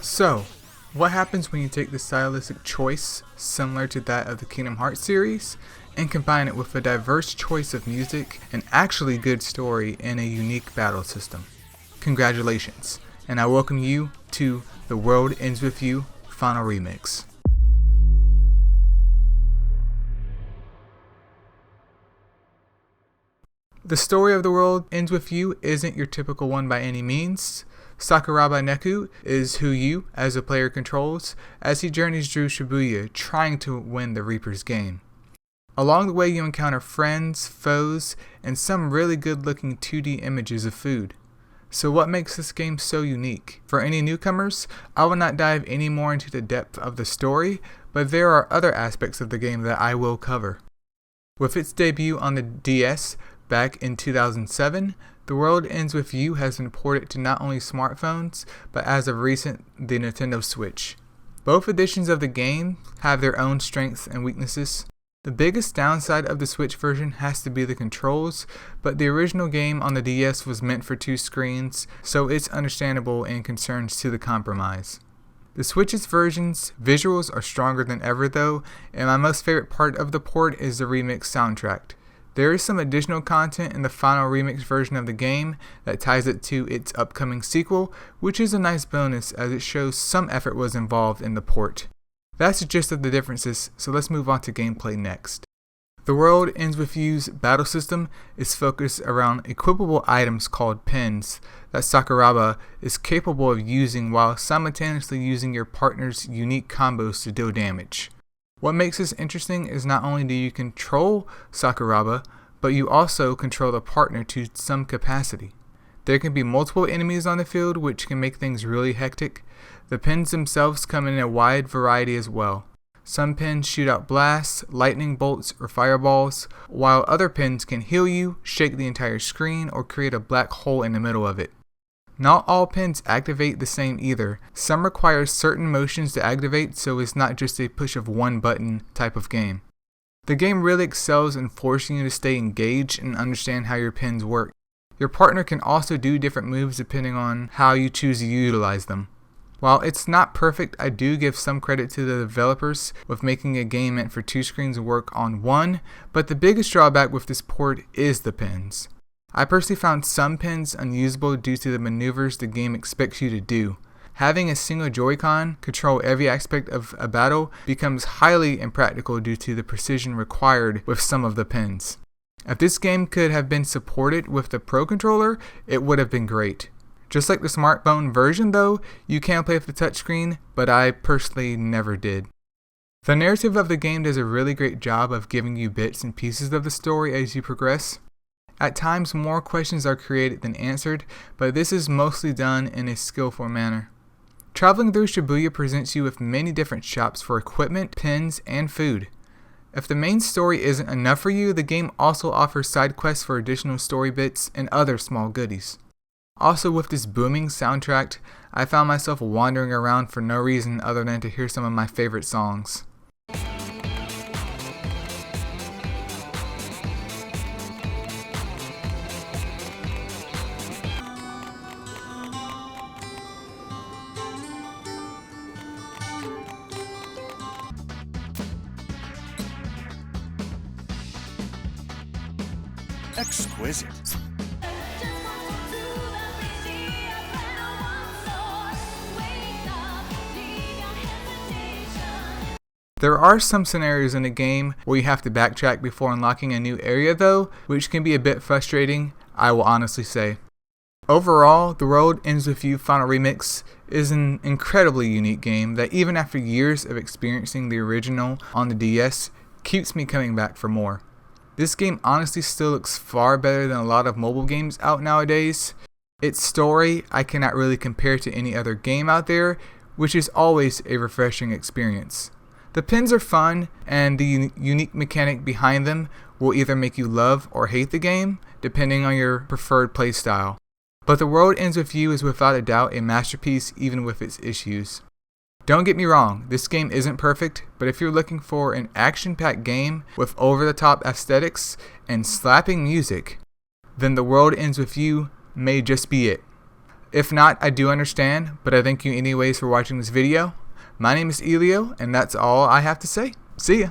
So, what happens when you take the stylistic choice, similar to that of the Kingdom Hearts series, and combine it with a diverse choice of music, an actually good story, and a unique battle system? Congratulations, and I welcome you to The World Ends With You Final Remix. The story of The World Ends With You isn't your typical one by any means. Sakuraba Neku is who you, as a player, controls as he journeys through Shibuya trying to win the Reaper's game. Along the way you encounter friends, foes, and some really good looking 2D images of food. So what makes this game so unique? For any newcomers, I will not dive any more into the depth of the story, but there are other aspects of the game that I will cover. With its debut on the DS back in 2007, The World Ends With You has been ported to not only smartphones, but as of recent, the Nintendo Switch. Both editions of the game have their own strengths and weaknesses. The biggest downside of the Switch version has to be the controls, but the original game on the DS was meant for 2 screens, so it's understandable in concerns to the compromise. The Switch's version's visuals are stronger than ever though, and my most favorite part of the port is the remix soundtrack. There is some additional content in the final remix version of the game that ties it to its upcoming sequel, which is a nice bonus as it shows some effort was involved in the port. That's the gist of the differences, so let's move on to gameplay next. The World Ends With You's battle system is focused around equipable items called pins that Sakuraba is capable of using while simultaneously using your partner's unique combos to deal damage. What makes this interesting is not only do you control Sakuraba, but you also control the partner to some capacity. There can be multiple enemies on the field, which can make things really hectic. The pins themselves come in a wide variety as well. Some pins shoot out blasts, lightning bolts, or fireballs, while other pins can heal you, shake the entire screen, or create a black hole in the middle of it. Not all pins activate the same either. Some require certain motions to activate, so it's not just a push of one button type of game. The game really excels in forcing you to stay engaged and understand how your pins work. Your partner can also do different moves depending on how you choose to utilize them. While it's not perfect, I do give some credit to the developers with making a game meant for 2 screens work on one, but the biggest drawback with this port is the pins. I personally found some pins unusable due to the maneuvers the game expects you to do. Having a single Joy-Con control every aspect of a battle becomes highly impractical due to the precision required with some of the pins. If this game could have been supported with the Pro Controller, it would have been great. Just like the smartphone version though, you can play with the touchscreen, but I personally never did. The narrative of the game does a really great job of giving you bits and pieces of the story as you progress. At times more questions are created than answered, but this is mostly done in a skillful manner. Traveling through Shibuya presents you with many different shops for equipment, pins, and food. If the main story isn't enough for you, the game also offers side quests for additional story bits and other small goodies. Also with this booming soundtrack, I found myself wandering around for no reason other than to hear some of my favorite songs. Exquisite. There are some scenarios in the game where you have to backtrack before unlocking a new area though, which can be a bit frustrating, I will honestly say. Overall, The World Ends With You Final Remix is an incredibly unique game that even after years of experiencing the original on the DS, keeps me coming back for more. This game honestly still looks far better than a lot of mobile games out nowadays. Its story I cannot really compare to any other game out there, which is always a refreshing experience. The pins are fun, and the unique mechanic behind them will either make you love or hate the game, depending on your preferred playstyle. But The World Ends With You is without a doubt a masterpiece even with its issues. Don't get me wrong, this game isn't perfect, but if you're looking for an action-packed game with over-the-top aesthetics and slapping music, then The World Ends With You may just be it. If not, I do understand, but I thank you anyways for watching this video. My name is Elio, and that's all I have to say. See ya!